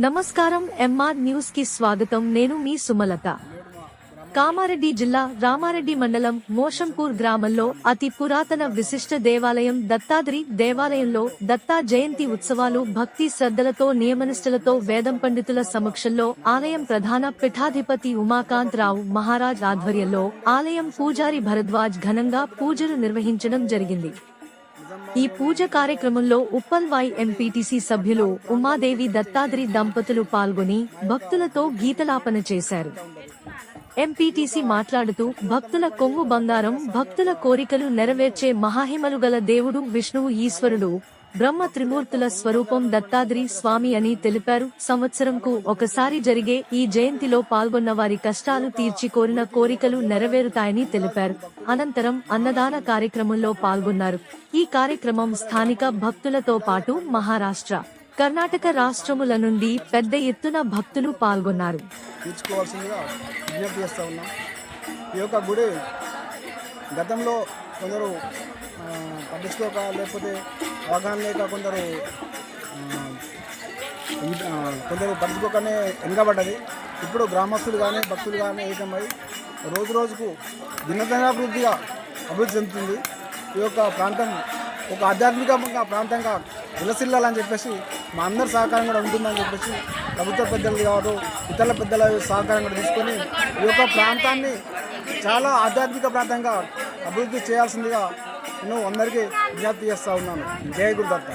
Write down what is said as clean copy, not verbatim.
నమస్కారం. MR news కి స్వాగతం. నేను మీ సుమలత. కామారెడ్డి జిల్లా రామారెడ్డి మండలం మోషంపూర్ గ్రామంలో అతి పురాతన విశిష్ట దేవాలయం దత్తాద్రి దేవాలయంలో దత్తా జయంతి ఉత్సవాలు భక్తి శ్రద్ధలతో నియమనిష్టలతో వేదం పండితుల సమక్షంలో ఆలయం ప్రధాన పీఠాధిపతి ఉమాకాంత్ రావు మహారాజ్ ఆధ్వర్యంలో ఆలయం పూజారి భరద్వాజ్ ఘనంగా పూజలు నిర్వహించడం జరిగింది. ఈ పూజ కార్యక్రమంలో ఉప్పల్వాయి ఎంపీటీసీ సభ్యులు ఉమాదేవి దత్తాద్రి దంపతులు పాల్గొని భక్తులతో గీతలాపన చేశారు. ఎంపీటీసీ మాట్లాడుతూ భక్తుల కొంగు బంగారం, భక్తుల కోరికలు నెరవేర్చే మహాహిమలు గల దేవుడు విష్ణువు ఈశ్వరుడు, బ్రహ్మ త్రిమూర్తుల స్వరూపం దత్తాద్రి స్వామి అని తెలిపారు. సంవత్సరంకు ఒకసారి జరిగే ఈ జయంతిలో పాల్గొన్న వారి కష్టాలు తీర్చి కోరిన కోరికలు నెరవేరుతాయని తెలిపారు. అనంతరం అన్నదాన కార్యక్రమంలో పాల్గొన్నారు. ఈ కార్యక్రమం స్థానిక భక్తులతో పాటు మహారాష్ట్ర, కర్ణాటక రాష్ట్రముల నుండి పెద్ద ఎత్తున భక్తులు పాల్గొన్నారు. ఈ యొక్క గుడి గతంలో కొందరు పట్టించుకోక, లేకపోతే అవగాహన లేక కొందరు పట్టించుకోకనే వెనుకబడ్డది. ఇప్పుడు గ్రామస్తులు కానీ భక్తులు కానీ ఏకమై రోజు రోజుకు దినదినాభివృద్ధిగా అభివృద్ధి చెందుతుంది. ఈ యొక్క ప్రాంతం ఒక ఆధ్యాత్మికంగా ప్రాంతంగా విలసిల్లాలని చెప్పేసి మా అందరి సహకారం కూడా ఉంటుందని చెప్పేసి ప్రభుత్వ పెద్దలు కాదు, ఇతర పెద్దల సహకారం కూడా తీసుకొని ఈ యొక్క ప్రాంతాన్ని చాలా ఆధ్యాత్మిక ప్రాంతంగా అభివృద్ధి చేయాల్సిందిగా నేను అందరికీ విజ్ఞప్తి చేస్తూ ఉన్నాను. జై గురుదత్త.